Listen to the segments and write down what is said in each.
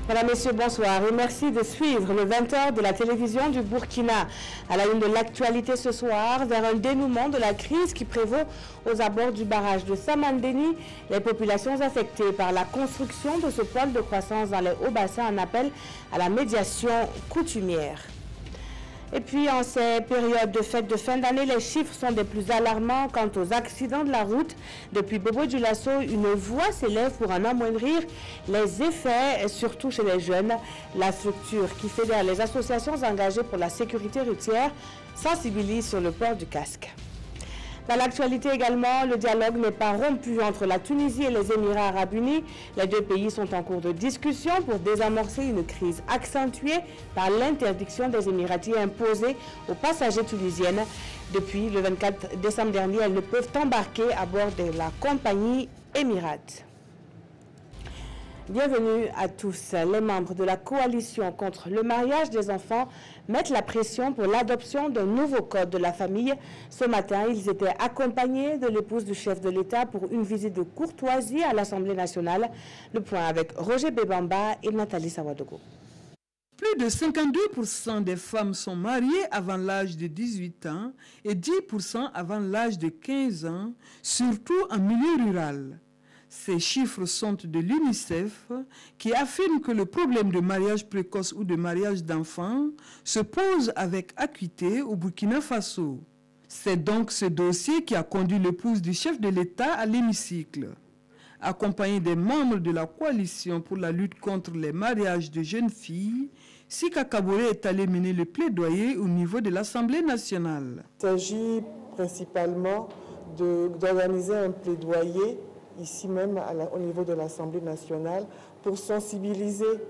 Mesdames, Messieurs, bonsoir et merci de suivre le 20h de la télévision du Burkina. À la une de l'actualité ce soir, vers un dénouement de la crise qui prévaut aux abords du barrage de Samandéni, les populations affectées par la construction de ce pôle de croissance dans les hauts bassins en appellent à la médiation coutumière. Et puis, en ces périodes de fêtes de fin d'année, les chiffres sont des plus alarmants quant aux accidents de la route. Depuis Bobo-Dioulasso, une voix s'élève pour en amoindrir les effets, surtout chez les jeunes. La structure qui fédère les associations engagées pour la sécurité routière sensibilise sur le port du casque. Dans l'actualité également, le dialogue n'est pas rompu entre la Tunisie et les Émirats arabes unis. Les deux pays sont en cours de discussion pour désamorcer une crise accentuée par l'interdiction des Émiratis imposée aux passagers tunisiennes. Depuis le 24 décembre dernier, elles ne peuvent embarquer à bord de la compagnie Emirates. Bienvenue à tous. Les membres de la coalition contre le mariage des enfants mettent la pression pour l'adoption d'un nouveau code de la famille. Ce matin, ils étaient accompagnés de l'épouse du chef de l'État pour une visite de courtoisie à l'Assemblée nationale. Le point avec Roger Bebamba et Nathalie Sawadogo. Plus de 52% des femmes sont mariées avant l'âge de 18 ans et 10% avant l'âge de 15 ans, surtout en milieu rural. Ces chiffres sont de l'UNICEF qui affirme que le problème de mariage précoce ou de mariage d'enfants se pose avec acuité au Burkina Faso. C'est donc ce dossier qui a conduit l'épouse du chef de l'État à l'hémicycle. Accompagnée des membres de la coalition pour la lutte contre les mariages de jeunes filles, Sika Kaboré est allée mener le plaidoyer au niveau de l'Assemblée nationale. Il s'agit principalement d'organiser un plaidoyer ici même au niveau de l'Assemblée nationale pour sensibiliser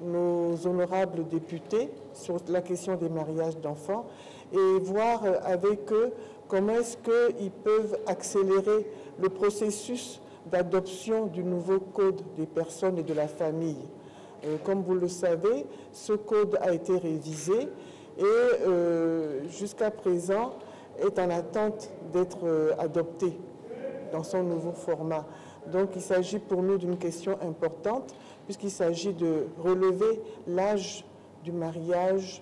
nos honorables députés sur la question des mariages d'enfants et voir avec eux comment est-ce qu'ils peuvent accélérer le processus d'adoption du nouveau code des personnes et de la famille. Comme vous le savez, ce code a été révisé et jusqu'à présent est en attente d'être adopté dans son nouveau format. Donc il s'agit pour nous d'une question importante puisqu'il s'agit de relever l'âge du mariage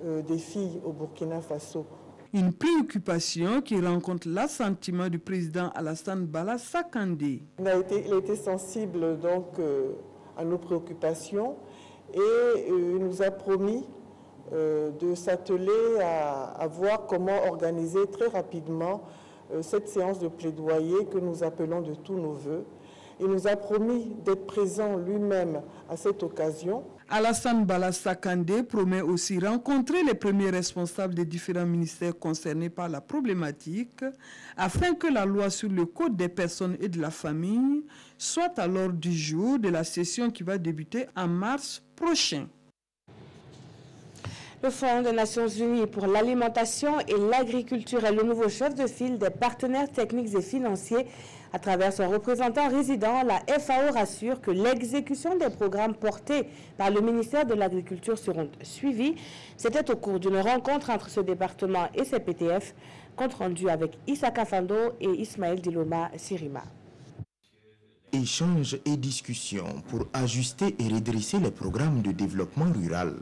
des filles au Burkina Faso. Une préoccupation qui rencontre l'assentiment du président Alassane Bala Sakandé. Il a été sensible donc à nos préoccupations et il nous a promis de s'atteler à voir comment organiser très rapidement cette séance de plaidoyer que nous appelons de tous nos voeux. Il nous a promis d'être présent lui-même à cette occasion. Alassane Bala Sakandé promet aussi rencontrer les premiers responsables des différents ministères concernés par la problématique afin que la loi sur le code des personnes et de la famille soit à l'ordre du jour de la session qui va débuter en mars prochain. Le Fonds des Nations Unies pour l'alimentation et l'agriculture est le nouveau chef de file des partenaires techniques et financiers. À travers son représentant résident, la FAO rassure que l'exécution des programmes portés par le ministère de l'Agriculture seront suivis. C'était au cours d'une rencontre entre ce département et ses PTF, compte rendu avec Issaka Fando et Ismaël Diloma Sirima. Échanges et discussions pour ajuster et redresser les programmes de développement rural.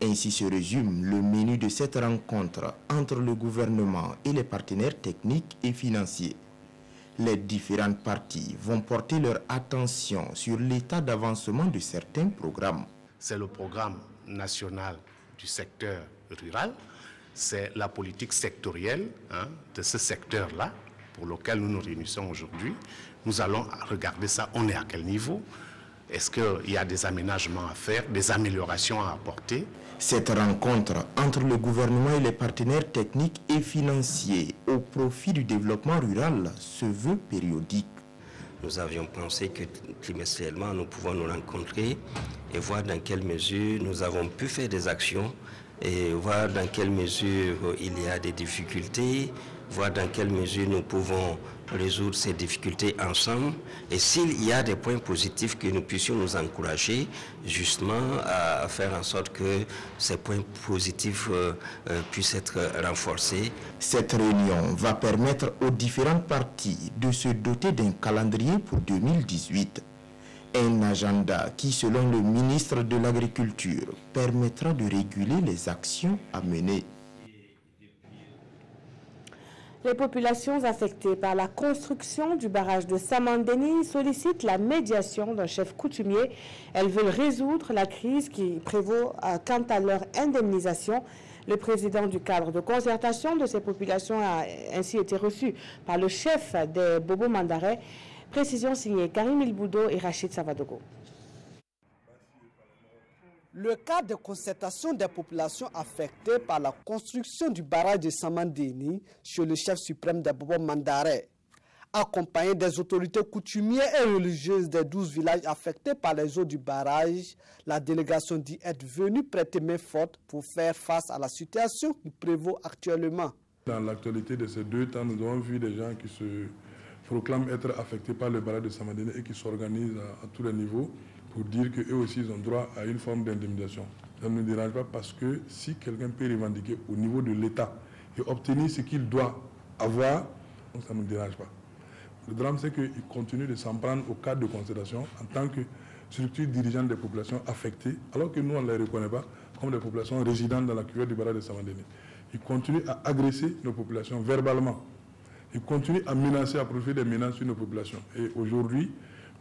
Ainsi se résume le menu de cette rencontre entre le gouvernement et les partenaires techniques et financiers. Les différentes parties vont porter leur attention sur l'état d'avancement de certains programmes. C'est le programme national du secteur rural, c'est la politique sectorielle de ce secteur-là pour lequel nous nous réunissons aujourd'hui. Nous allons regarder ça, on est à quel niveau? Est-ce qu'il y a des aménagements à faire, des améliorations à apporter? Cette rencontre entre le gouvernement et les partenaires techniques et financiers au profit du développement rural se veut périodique. Nous avions pensé que trimestriellement nous pouvons nous rencontrer et voir dans quelle mesure nous avons pu faire des actions et voir dans quelle mesure il y a des difficultés, voir dans quelle mesure nous pouvons résoudre ces difficultés ensemble et s'il y a des points positifs que nous puissions nous encourager justement à faire en sorte que ces points positifs puissent être renforcés. Cette réunion va permettre aux différentes parties de se doter d'un calendrier pour 2018. Un agenda qui, selon le ministre de l'Agriculture, permettra de réguler les actions à mener. Les populations affectées par la construction du barrage de Samandeni sollicitent la médiation d'un chef coutumier. Elles veulent résoudre la crise qui prévaut quant à leur indemnisation. Le président du cadre de concertation de ces populations a ainsi été reçu par le chef des Bobo Mandare. Précision signée Karim Ilboudo et Rachid Savadogo. Le cadre de concertation des populations affectées par la construction du barrage de Samandeni chez le chef suprême des Bobo Mandare, accompagné des autorités coutumières et religieuses des 12 villages affectés par les eaux du barrage, la délégation dit être venue prêter main forte pour faire face à la situation qui prévaut actuellement. Dans l'actualité de ces 2 temps, nous avons vu des gens qui se proclament être affectés par le barrage de Samandeni et qui s'organisent à tous les niveaux pour dire qu'eux aussi ils ont droit à une forme d'indemnisation. Ça ne nous dérange pas parce que si quelqu'un peut revendiquer au niveau de l'État et obtenir ce qu'il doit avoir, ça ne nous dérange pas. Le drame, c'est qu'il continue de s'en prendre au cadre de concertation en tant que structure dirigeante des populations affectées, alors que nous, on ne les reconnaît pas comme des populations résidentes dans la cuvette du barrage de Samandeni. Il continue à agresser nos populations verbalement. Il continue à menacer, à profiter des menaces sur nos populations. Et aujourd'hui,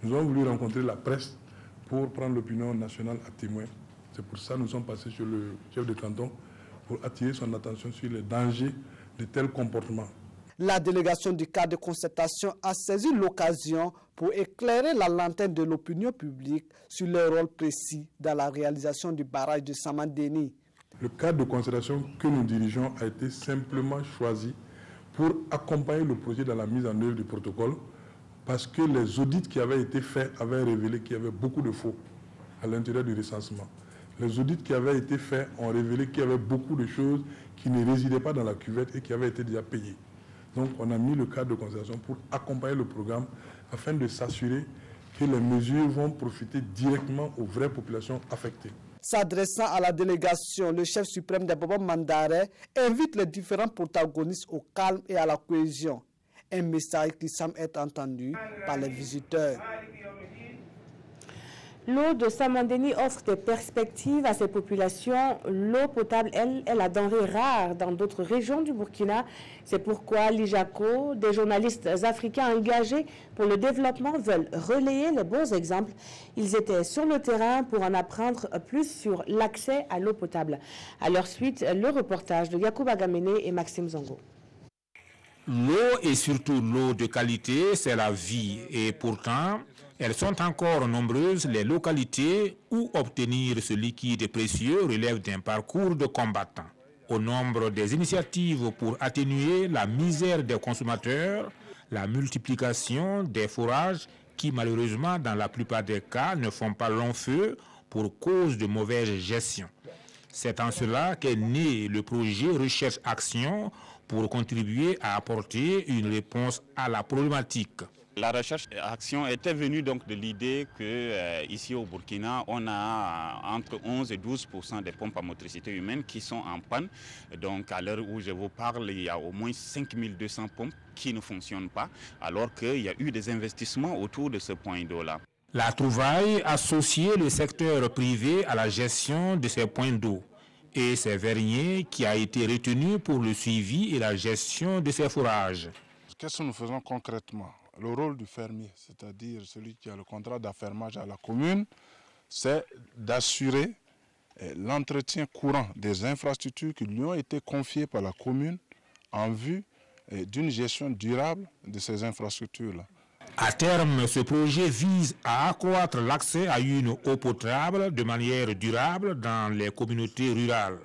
nous avons voulu rencontrer la presse pour prendre l'opinion nationale à témoin. C'est pour ça que nous sommes passés sur le chef de canton pour attirer son attention sur les dangers de tels comportements. La délégation du cadre de concertation a saisi l'occasion pour éclairer la lanterne de l'opinion publique sur le rôle précis dans la réalisation du barrage de Samandeni. Le cadre de concertation que nous dirigeons a été simplement choisi pour accompagner le projet dans la mise en œuvre du protocole, parce que les audits qui avaient été faits avaient révélé qu'il y avait beaucoup de faux à l'intérieur du recensement. Les audits qui avaient été faits ont révélé qu'il y avait beaucoup de choses qui ne résidaient pas dans la cuvette et qui avaient été déjà payées. Donc on a mis le cadre de concertation pour accompagner le programme afin de s'assurer que les mesures vont profiter directement aux vraies populations affectées. S'adressant à la délégation, le chef suprême des Bobo Mandare invite les différents protagonistes au calme et à la cohésion. Un message qui semble être entendu par les visiteurs. L'eau de Samandeni offre des perspectives à ces populations. L'eau potable, elle, est la denrée rare dans d'autres régions du Burkina. C'est pourquoi l'IJACO, des journalistes africains engagés pour le développement, veulent relayer les bons exemples. Ils étaient sur le terrain pour en apprendre plus sur l'accès à l'eau potable. À leur suite, le reportage de Yacouba Gamene et Maxime Zongo. L'eau et surtout l'eau de qualité, c'est la vie. Et pourtant, elles sont encore nombreuses les localités où obtenir ce liquide précieux relève d'un parcours de combattants. Au nombre des initiatives pour atténuer la misère des consommateurs, la multiplication des forages qui malheureusement dans la plupart des cas ne font pas long feu pour cause de mauvaise gestion. C'est en cela qu'est né le projet Recherche-Action pour contribuer à apporter une réponse à la problématique. La recherche-action était venue donc de l'idée que ici au Burkina, on a entre 11 et 12% des pompes à motricité humaine qui sont en panne. Donc à l'heure où je vous parle, il y a au moins 5200 pompes qui ne fonctionnent pas, alors qu'il y a eu des investissements autour de ce point d'eau-là. La trouvaille associait le secteur privé à la gestion de ces points d'eau. Et c'est Vernier qui a été retenu pour le suivi et la gestion de ces forages. Qu'est-ce que nous faisons concrètement? Le rôle du fermier, c'est-à-dire celui qui a le contrat d'affermage à la commune, c'est d'assurer l'entretien courant des infrastructures qui lui ont été confiées par la commune en vue d'une gestion durable de ces infrastructures-là. À terme, ce projet vise à accroître l'accès à une eau potable de manière durable dans les communautés rurales.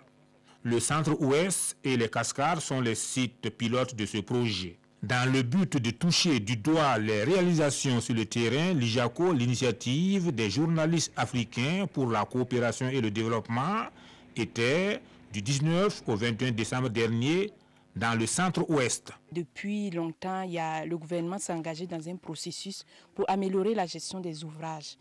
Le centre-ouest et les cascades sont les sites pilotes de ce projet. Dans le but de toucher du doigt les réalisations sur le terrain, l'IJACO, l'initiative des journalistes africains pour la coopération et le développement, était du 19 au 21 décembre dernier dans le centre-ouest. Depuis longtemps, le gouvernement s'est engagé dans un processus pour améliorer la gestion des ouvrages.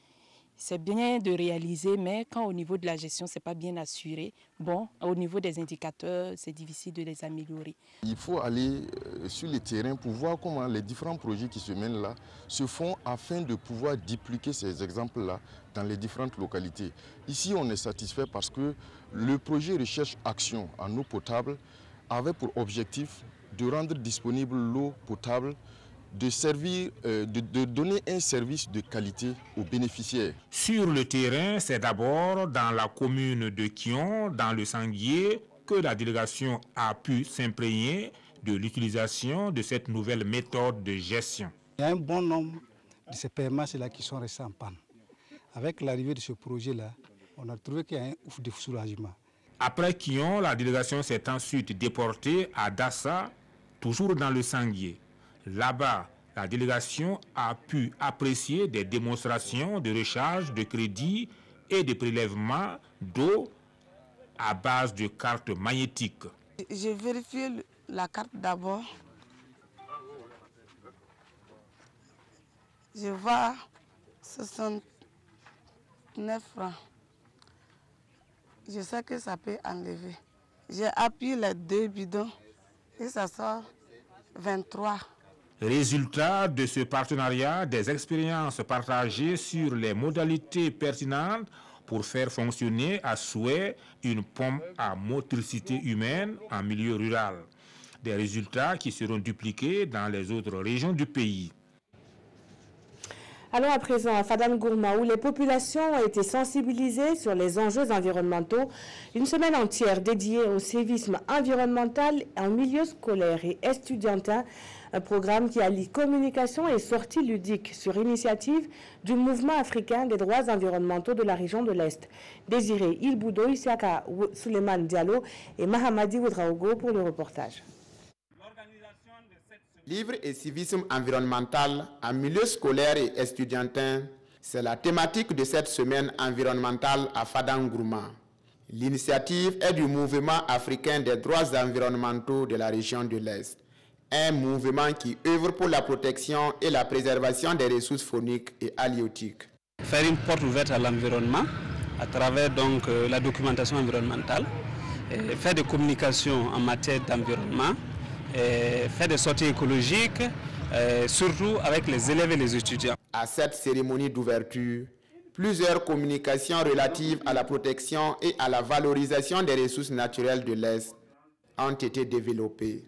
c'est bien de réaliser, mais quand au niveau de la gestion, ce n'est pas bien assuré, bon, au niveau des indicateurs, c'est difficile de les améliorer. Il faut aller sur le terrain pour voir comment les différents projets qui se mènent là se font afin de pouvoir dupliquer ces exemples-là dans les différentes localités. Ici, on est satisfait parce que le projet Recherche-Action en eau potable avait pour objectif de rendre disponible l'eau potable, de donner un service de qualité aux bénéficiaires. Sur le terrain, c'est d'abord dans la commune de Kion, dans le Sanguier, que la délégation a pu s'imprégner de l'utilisation de cette nouvelle méthode de gestion. Il y a un bon nombre de ces PMH-là qui sont restés en panne. Avec l'arrivée de ce projet-là, on a trouvé qu'il y a un ouf de soulagement. Après Kion, la délégation s'est ensuite déportée à Dassa, toujours dans le Sanguier. Là-bas, la délégation a pu apprécier des démonstrations de recharge de crédit et de prélèvement d'eau à base de cartes magnétiques. J'ai vérifié la carte d'abord. Je vois 69 francs. Je sais que ça peut enlever. J'ai appuyé les 2 bidons et ça sort 23. Résultat de ce partenariat, des expériences partagées sur les modalités pertinentes pour faire fonctionner à souhait une pompe à motricité humaine en milieu rural. Des résultats qui seront dupliqués dans les autres régions du pays. Allons à présent à Fadane-Gourma où les populations ont été sensibilisées sur les enjeux environnementaux. Une semaine entière dédiée au sévisme environnemental en milieu scolaire et estudiantin. Un programme qui allie communication et sortie ludique sur initiative du mouvement africain des droits environnementaux de la région de l'Est. Désiré Ilboudo, Isiaka Suleiman Diallo et Mahamadi Oudraogo pour le reportage. Livre et civisme environnemental en milieu scolaire et estudiantin, c'est la thématique de cette semaine environnementale à Fadane-Gourma. L'initiative est du mouvement africain des droits environnementaux de la région de l'Est. Un mouvement qui œuvre pour la protection et la préservation des ressources fauniques et halieutiques. Faire une porte ouverte à l'environnement à travers donc la documentation environnementale, faire des communications en matière d'environnement, faire des sorties écologiques, surtout avec les élèves et les étudiants. À cette cérémonie d'ouverture, plusieurs communications relatives à la protection et à la valorisation des ressources naturelles de l'Est ont été développées.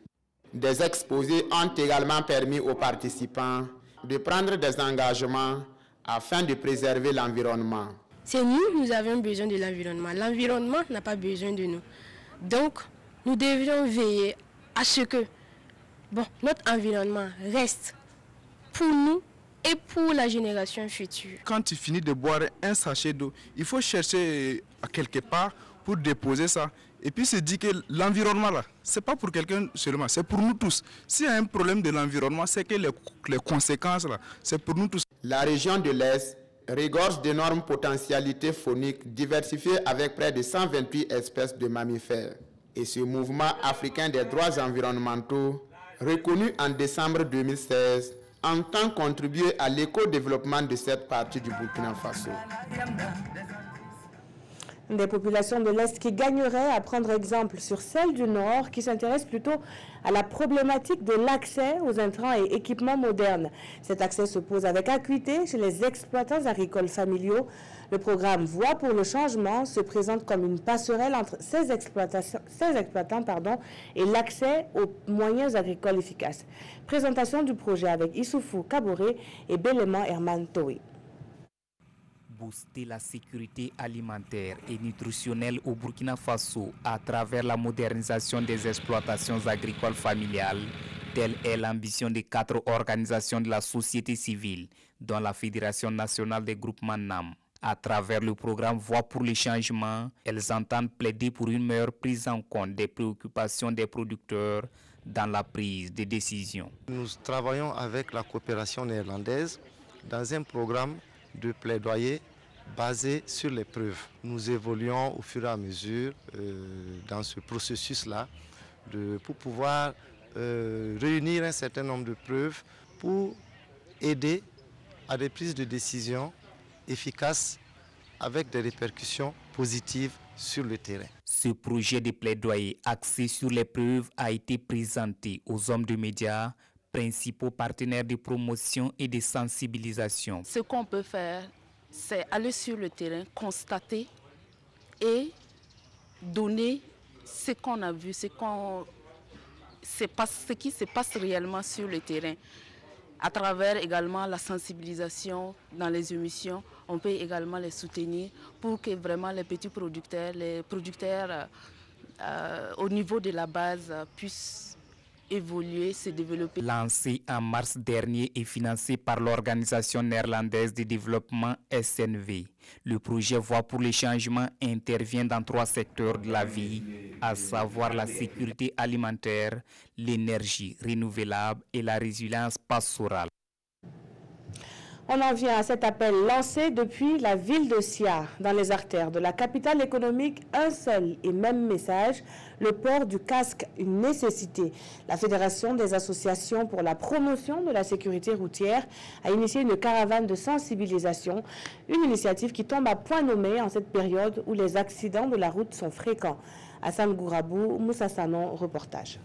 Des exposés ont également permis aux participants de prendre des engagements afin de préserver l'environnement. C'est nous avons besoin de l'environnement. L'environnement n'a pas besoin de nous. Donc, nous devrions veiller à ce que notre environnement reste pour nous et pour la génération future. Quand tu finis de boire un sachet d'eau, il faut chercher à quelque part pour déposer ça. Et puis se dit que l'environnement là, c'est pas pour quelqu'un seulement, c'est pour nous tous. S'il y a un problème de l'environnement, c'est que les conséquences là, c'est pour nous tous. La région de l'Est regorge d'énormes potentialités fauniques diversifiées avec près de 128 espèces de mammifères. Et ce mouvement africain des droits environnementaux, reconnu en décembre 2016, entend contribuer à l'éco-développement de cette partie du Burkina Faso. Des populations de l'Est qui gagneraient à prendre exemple sur celles du Nord qui s'intéressent plutôt à la problématique de l'accès aux intrants et équipements modernes. Cet accès se pose avec acuité chez les exploitants agricoles familiaux. Le programme Voix pour le changement se présente comme une passerelle entre ces exploitants et l'accès aux moyens agricoles efficaces. Présentation du projet avec Issoufou Kaboré et Béléman Herman Toé. Booster la sécurité alimentaire et nutritionnelle au Burkina Faso à travers la modernisation des exploitations agricoles familiales. Telle est l'ambition des 4 organisations de la société civile, dont la Fédération nationale des groupements NAM. À travers le programme Voix pour le changement, elles entendent plaider pour une meilleure prise en compte des préoccupations des producteurs dans la prise de décision. Nous travaillons avec la coopération néerlandaise dans un programme de plaidoyer basé sur les preuves. Nous évoluons au fur et à mesure dans ce processus-là pour pouvoir réunir un certain nombre de preuves pour aider à des prises de décision efficace avec des répercussions positives sur le terrain. Ce projet de plaidoyer axé sur les preuves a été présenté aux hommes de médias, principaux partenaires de promotion et de sensibilisation. Ce qu'on peut faire, c'est aller sur le terrain, constater et donner ce qu'on a vu, ce qui se passe réellement sur le terrain. À travers également la sensibilisation dans les émissions, on peut également les soutenir pour que vraiment les petits producteurs, les producteurs au niveau de la base puissent évoluer, se développer. Lancé en mars dernier et financé par l'Organisation néerlandaise de développement SNV, le projet Voix pour le changement intervient dans 3 secteurs de la vie, à savoir la sécurité alimentaire, l'énergie renouvelable et la résilience pastorale. On en vient à cet appel lancé depuis la ville de Sia. Dans les artères de la capitale économique, un seul et même message, le port du casque, une nécessité. La Fédération des associations pour la promotion de la sécurité routière a initié une caravane de sensibilisation, une initiative qui tombe à point nommé en cette période où les accidents de la route sont fréquents. Hassan Gourabou, Moussa Sanon, reportage.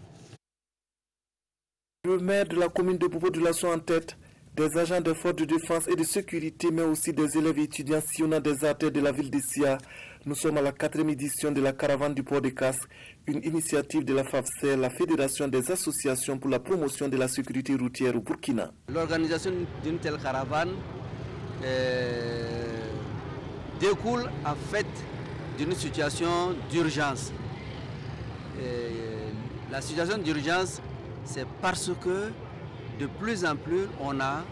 Le maire de la commune de Bobo de la Soie en tête, des agents des forces de défense et de sécurité, mais aussi des élèves et étudiants sillonnant des artères de la ville de Sia. Nous sommes à la 4e édition de la caravane du port de casque, une initiative de la FAFSER, la Fédération des associations pour la promotion de la sécurité routière au Burkina. L'organisation d'une telle caravane découle en fait d'une situation d'urgence. La situation d'urgence, c'est parce que de plus en plus, on a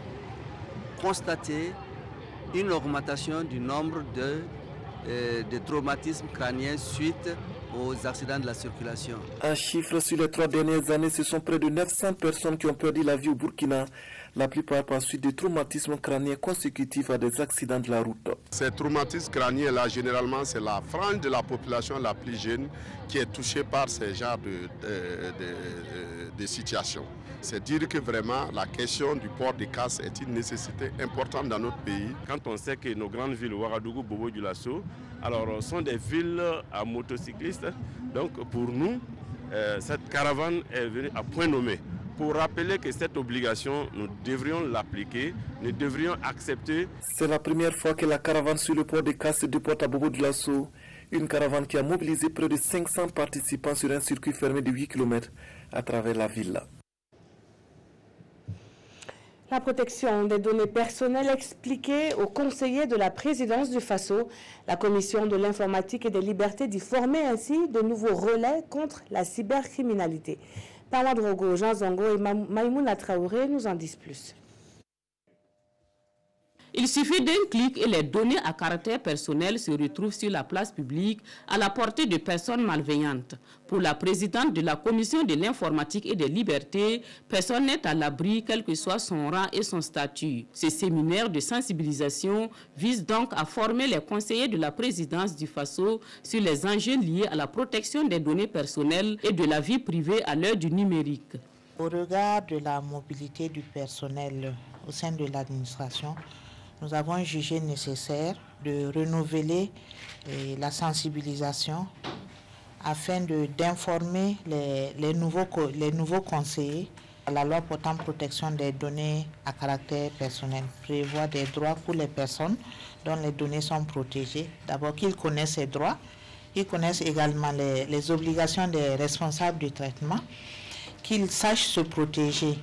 constaté une augmentation du nombre de traumatismes crâniens suite aux accidents de la circulation. Un chiffre, sur les 3 dernières années, ce sont près de 900 personnes qui ont perdu la vie au Burkina, la plupart par suite de traumatismes crâniens consécutifs à des accidents de la route. Ces traumatismes crâniens-là, généralement, c'est la frange de la population la plus jeune qui est touchée par ces genres de situations. C'est dire que vraiment la question du port de casque est une nécessité importante dans notre pays. Quand on sait que nos grandes villes, Ouagadougou, Bobo Dioulasso, alors sont des villes à motocyclistes, donc pour nous, cette caravane est venue à point nommé. Pour rappeler que cette obligation, nous devrions l'appliquer, nous devrions accepter. C'est la première fois que la caravane sur le port de casque se déporte à Bobo Dioulasso. Une caravane qui a mobilisé près de 500 participants sur un circuit fermé de 8 km à travers la ville. La protection des données personnelles expliquée aux conseillers de la présidence du FASO. La commission de l'informatique et des libertés d'y former ainsi de nouveaux relais contre la cybercriminalité. Parla Drogo, Jean Zongo et Maïmouna Traoré nous en disent plus. Il suffit d'un clic et les données à caractère personnel se retrouvent sur la place publique à la portée de personnes malveillantes. Pour la présidente de la Commission de l'informatique et des libertés, personne n'est à l'abri, quel que soit son rang et son statut. Ce séminaire de sensibilisation vise donc à former les conseillers de la présidence du FASO sur les enjeux liés à la protection des données personnelles et de la vie privée à l'heure du numérique. Au regard de la mobilité du personnel au sein de l'administration, nous avons jugé nécessaire de renouveler la sensibilisation afin d'informer les nouveaux conseillers. La loi portant protection des données à caractère personnel prévoit des droits pour les personnes dont les données sont protégées. D'abord qu'ils connaissent ces droits, ils connaissent également les obligations des responsables du traitement, qu'ils sachent se protéger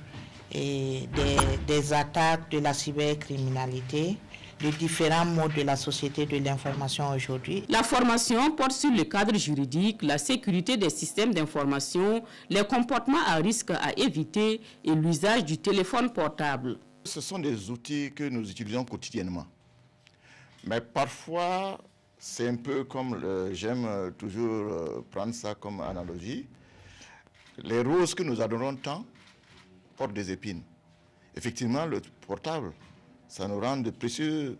et des attaques de la cybercriminalité, de différents modes de la société de l'information aujourd'hui. La formation porte sur le cadre juridique, la sécurité des systèmes d'information, les comportements à risque à éviter et l'usage du téléphone portable. Ce sont des outils que nous utilisons quotidiennement. Mais parfois, c'est un peu comme, j'aime toujours prendre ça comme analogie, les roses que nous adorons tant portent des épines. Effectivement, le portable, ça nous rend de précieuses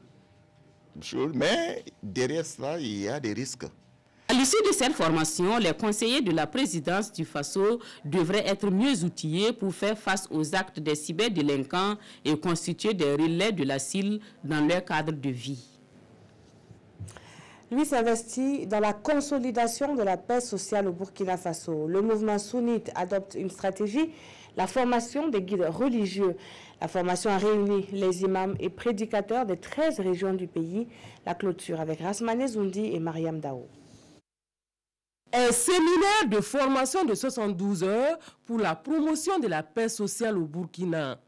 choses, mais derrière cela, il y a des risques. À l'issue de cette formation, les conseillers de la présidence du FASO devraient être mieux outillés pour faire face aux actes des cyberdélinquants et constituer des relais de la CIL dans leur cadre de vie. lui s'investit dans la consolidation de la paix sociale au Burkina Faso. Le mouvement sunnite adopte une stratégie, la formation des guides religieux. La formation a réuni les imams et prédicateurs des 13 régions du pays. La clôture avec Rasmane Zoundi et Mariam Dao. Un séminaire de formation de 72 heures pour la promotion de la paix sociale au Burkina.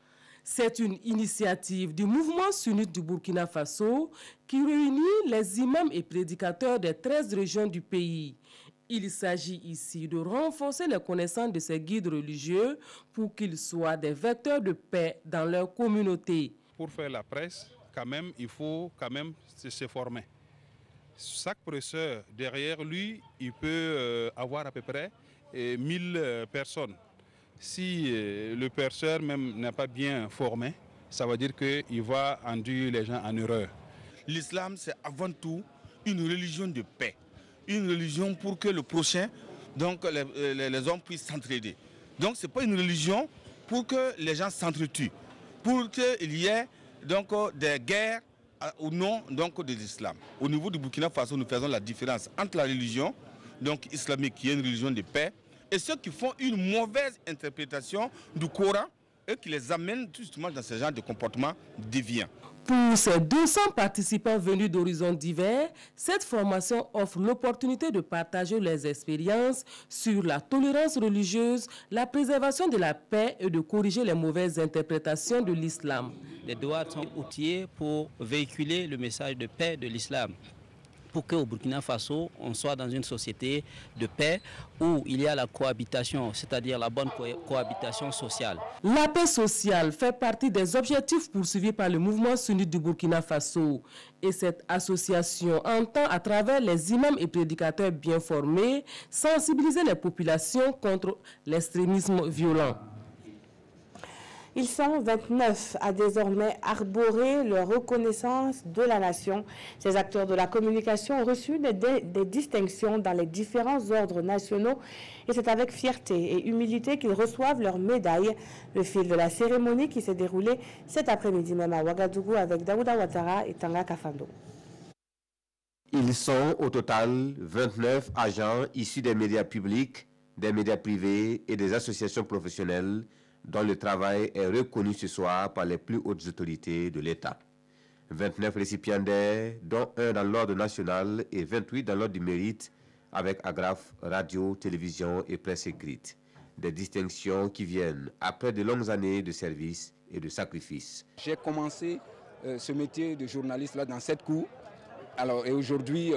C'est une initiative du mouvement sunnite du Burkina Faso qui réunit les imams et prédicateurs des 13 régions du pays. Il s'agit ici de renforcer les connaissances de ces guides religieux pour qu'ils soient des vecteurs de paix dans leur communauté. Pour faire la presse, quand même, il faut quand même se former. Chaque prêcheur, derrière lui, il peut avoir à peu près 1000 personnes. Si le prêcheur même n'est pas bien formé, ça veut dire qu'il va induire les gens en erreur. L'islam, c'est avant tout une religion de paix. Une religion pour que le prochain, donc les hommes puissent s'entraider. Donc ce n'est pas une religion pour que les gens s'entretuent, pour qu'il y ait donc des guerres au nom donc de l'islam. Au niveau du Burkina Faso, nous faisons la différence entre la religion donc islamique, qui est une religion de paix, et ceux qui font une mauvaise interprétation du Coran et qui les amènent justement dans ce genre de comportement déviant. Pour ces 200 participants venus d'horizons divers, cette formation offre l'opportunité de partager leurs expériences sur la tolérance religieuse, la préservation de la paix et de corriger les mauvaises interprétations de l'islam. Les douars sont outillés pour véhiculer le message de paix de l'islam, pour qu'au Burkina Faso, on soit dans une société de paix où il y a la cohabitation, c'est-à-dire la bonne cohabitation sociale. La paix sociale fait partie des objectifs poursuivis par le mouvement sunnite du Burkina Faso. Et cette association entend, à travers les imams et prédicateurs bien formés, sensibiliser les populations contre l'extrémisme violent. Ils sont 29 à désormais arborer leur reconnaissance de la nation. Ces acteurs de la communication ont reçu des distinctions dans les différents ordres nationaux et c'est avec fierté et humilité qu'ils reçoivent leurs médailles. Le fil de la cérémonie qui s'est déroulée cet après-midi même à Ouagadougou avec Daouda Ouattara et Tanga Kafando. Ils sont au total 29 agents issus des médias publics, des médias privés et des associations professionnelles dont le travail est reconnu ce soir par les plus hautes autorités de l'État. 29 récipiendaires, dont un dans l'ordre national et 28 dans l'ordre du mérite, avec agrafe, radio, télévision et presse écrite. Des distinctions qui viennent après de longues années de service et de sacrifice. J'ai commencé ce métier de journaliste là dans cette cour. Alors, et aujourd'hui,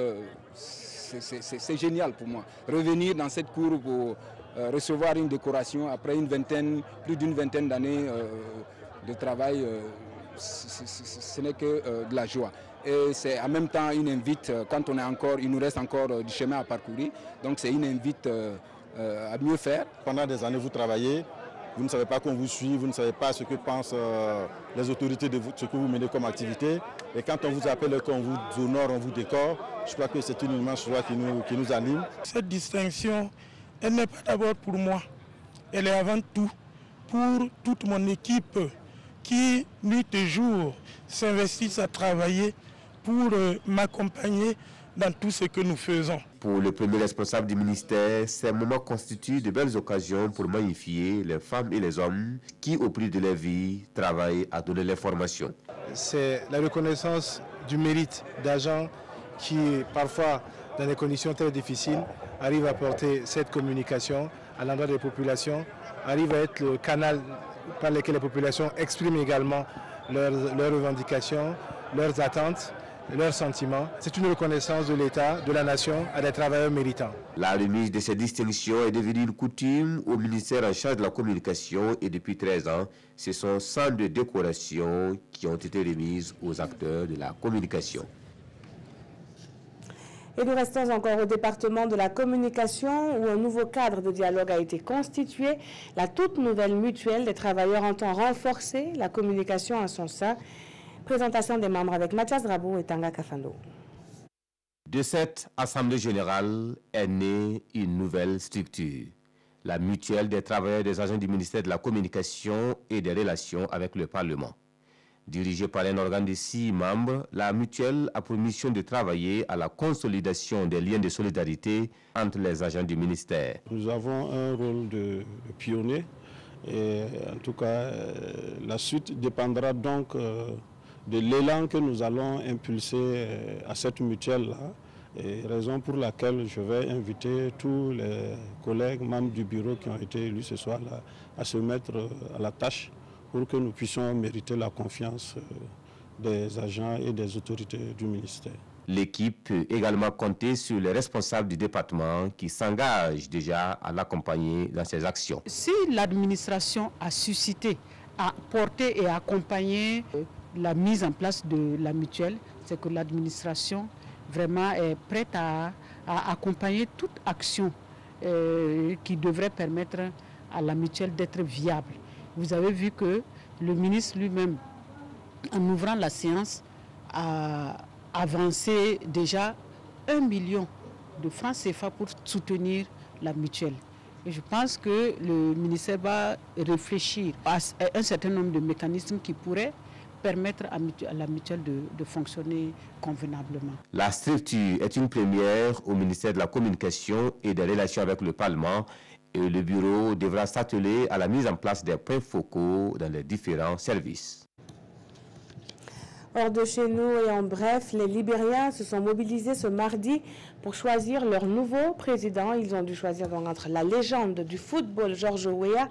c'est génial pour moi. Revenir dans cette cour pour recevoir une décoration après plus d'une vingtaine d'années de travail, ce n'est que de la joie. Et c'est en même temps une invite, quand il nous reste encore du chemin à parcourir, donc c'est une invite à mieux faire. Pendant des années, vous travaillez, vous ne savez pas qu'on vous suit, vous ne savez pas ce que pensent les autorités de ce que vous menez comme activité. Et quand on vous appelle, qu'on vous honore, on vous décore, je crois que c'est une immense joie qui nous anime. Cette distinction, elle n'est pas d'abord pour moi, elle est avant tout pour toute mon équipe qui, nuit et jour, s'investissent à travailler pour m'accompagner dans tout ce que nous faisons. Pour le premier responsable du ministère, ces moments constituent de belles occasions pour magnifier les femmes et les hommes qui, au prix de leur vie, travaillent à donner l'information. C'est la reconnaissance du mérite d'agents qui, parfois, dans des conditions très difficiles, arrivent à porter cette communication à l'endroit des populations, arrivent à être le canal par lequel les populations expriment également leurs revendications, leurs attentes, leurs sentiments. C'est une reconnaissance de l'État, de la nation, à des travailleurs méritants. La remise de ces distinctions est devenue une coutume au ministère en charge de la communication et depuis 13 ans, ce sont 102 décorations qui ont été remises aux acteurs de la communication. Et nous restons encore au département de la communication où un nouveau cadre de dialogue a été constitué. La toute nouvelle mutuelle des travailleurs entend renforcer la communication en son sein. Présentation des membres avec Mathias Drabo et Tanga Kafando. De cette Assemblée générale est née une nouvelle structure, la mutuelle des travailleurs des agents du ministère de la Communication et des Relations avec le Parlement. Dirigée par un organe de 6 membres, la mutuelle a pour mission de travailler à la consolidation des liens de solidarité entre les agents du ministère. Nous avons un rôle de pionnier et en tout cas la suite dépendra donc de l'élan que nous allons impulser à cette mutuelle-là. Et raison pour laquelle je vais inviter tous les collègues, membres du bureau qui ont été élus ce soir-là, à se mettre à la tâche pour que nous puissions mériter la confiance des agents et des autorités du ministère. L'équipe peut également compter sur les responsables du département qui s'engagent déjà à l'accompagner dans ses actions. Si l'administration a suscité, à porter et accompagner la mise en place de la mutuelle, c'est que l'administration vraiment est prête à accompagner toute action qui devrait permettre à la mutuelle d'être viable. Vous avez vu que le ministre lui-même, en ouvrant la séance, a avancé déjà 1 million de francs CFA pour soutenir la mutuelle. Et je pense que le ministère va réfléchir à un certain nombre de mécanismes qui pourraient permettre à la mutuelle de fonctionner convenablement. La structure est une première au ministère de la Communication et des Relations avec le Parlement et le bureau devra s'atteler à la mise en place des points focaux dans les différents services. Hors de chez nous et en bref, les Libériens se sont mobilisés ce mardi pour choisir leur nouveau président. Ils ont dû choisir donc entre la légende du football George Weah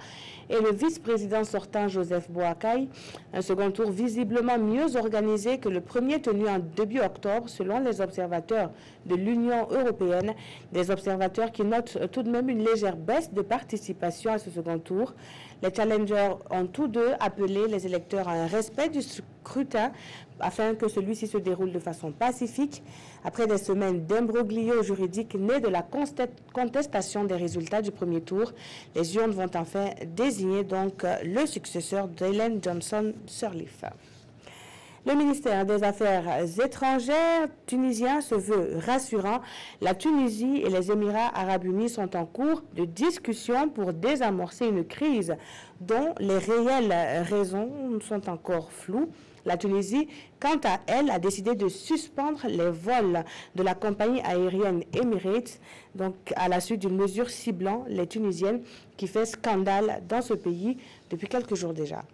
et le vice-président sortant Joseph Boakai. Un second tour visiblement mieux organisé que le premier tenu en début octobre selon les observateurs de l'Union européenne. Des observateurs qui notent tout de même une légère baisse de participation à ce second tour. Les challengers ont tous deux appelé les électeurs à un respect du scrutin afin que celui-ci se déroule de façon pacifique. Après des semaines d'imbroglio juridique nés de la contestation des résultats du premier tour, les urnes vont enfin désigner donc le successeur d'Ellen Johnson Sirleaf. Le ministère des Affaires étrangères tunisien se veut rassurant. La Tunisie et les Émirats arabes unis sont en cours de discussion pour désamorcer une crise dont les réelles raisons sont encore floues. La Tunisie, quant à elle, a décidé de suspendre les vols de la compagnie aérienne Emirates, donc à la suite d'une mesure ciblant les Tunisiennes qui fait scandale dans ce pays depuis quelques jours déjà.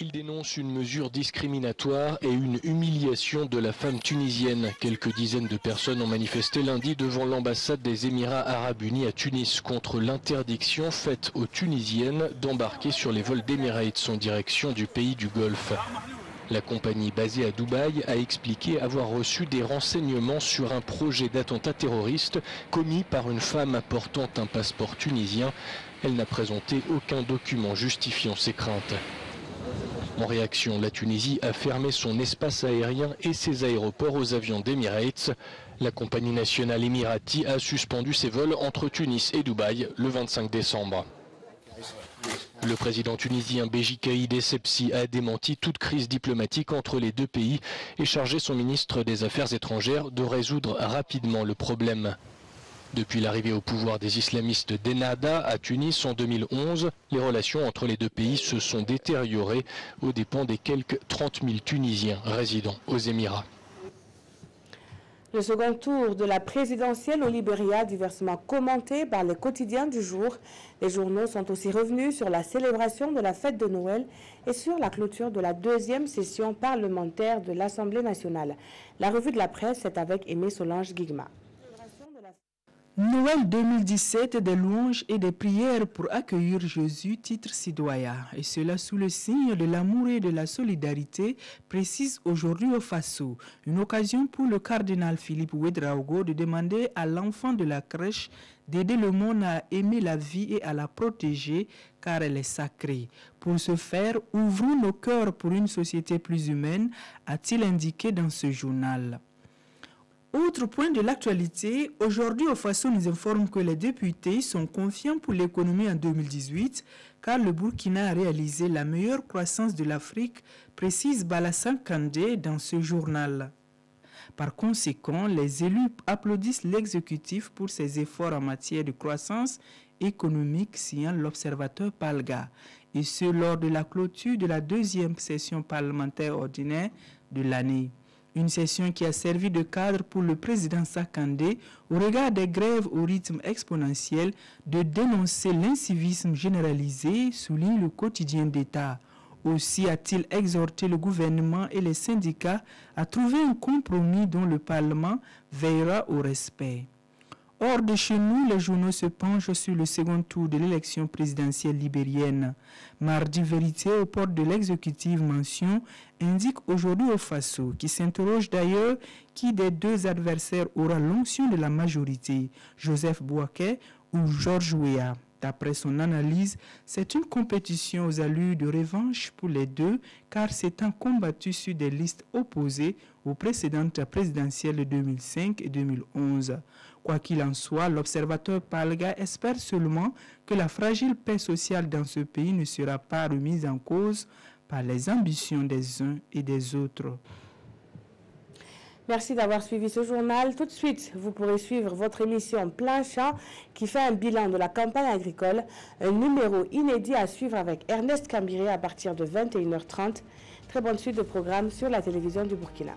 Il dénonce une mesure discriminatoire et une humiliation de la femme tunisienne. Quelques dizaines de personnes ont manifesté lundi devant l'ambassade des Émirats arabes unis à Tunis contre l'interdiction faite aux Tunisiennes d'embarquer sur les vols d'Emirates en direction du pays du Golfe. La compagnie basée à Dubaï a expliqué avoir reçu des renseignements sur un projet d'attentat terroriste commis par une femme portant un passeport tunisien. Elle n'a présenté aucun document justifiant ses craintes. En réaction, la Tunisie a fermé son espace aérien et ses aéroports aux avions d'Emirates. La compagnie nationale émirati a suspendu ses vols entre Tunis et Dubaï le 25 décembre. Le président tunisien Béji Caïd Essebsi a démenti toute crise diplomatique entre les deux pays et chargé son ministre des Affaires étrangères de résoudre rapidement le problème. Depuis l'arrivée au pouvoir des islamistes d'Ennahda à Tunis en 2011, les relations entre les deux pays se sont détériorées aux dépens des quelques 30 000 Tunisiens résidant aux Émirats. Le second tour de la présidentielle au Libéria, diversement commenté par les quotidiens du jour. Les journaux sont aussi revenus sur la célébration de la fête de Noël et sur la clôture de la deuxième session parlementaire de l'Assemblée nationale. La revue de la presse est avec Aimé Solange Guigma. Noël 2017, des louanges et des prières pour accueillir Jésus, titre Sidoya. Et cela sous le signe de l'amour et de la solidarité, précise aujourd'hui au Faso. Une occasion pour le cardinal Philippe Ouedraogo de demander à l'enfant de la crèche d'aider le monde à aimer la vie et à la protéger, car elle est sacrée. Pour ce faire, ouvrons nos cœurs pour une société plus humaine, a-t-il indiqué dans ce journal. Autre point de l'actualité, aujourd'hui au Faso nous informe que les députés sont confiants pour l'économie en 2018 car le Burkina a réalisé la meilleure croissance de l'Afrique, précise Balassane Kandé dans ce journal. Par conséquent, les élus applaudissent l'exécutif pour ses efforts en matière de croissance économique, signale l'observateur Palga. et ce lors de la clôture de la deuxième session parlementaire ordinaire de l'année. Une session qui a servi de cadre pour le président Sakandé au regard des grèves au rythme exponentiel de dénoncer l'incivisme généralisé, souligne le quotidien d'État. Aussi a-t-il exhorté le gouvernement et les syndicats à trouver un compromis dont le Parlement veillera au respect. Hors de chez nous, les journaux se penchent sur le second tour de l'élection présidentielle libérienne. Mardi Vérité, aux portes de l'exécutive mention, indique aujourd'hui au Faso, qui s'interroge d'ailleurs qui des deux adversaires aura l'onction de la majorité, Joseph Boaké ou Georges Weah. D'après son analyse, c'est une compétition aux allures de revanche pour les deux, car s'étant combattus sur des listes opposées aux précédentes présidentielles de 2005 et 2011. Quoi qu'il en soit, l'observateur Palga espère seulement que la fragile paix sociale dans ce pays ne sera pas remise en cause par les ambitions des uns et des autres. Merci d'avoir suivi ce journal. Tout de suite, vous pourrez suivre votre émission Plein Champ qui fait un bilan de la campagne agricole. Un numéro inédit à suivre avec Ernest Cambiré à partir de 21h30. Très bonne suite de programme sur la télévision du Burkina.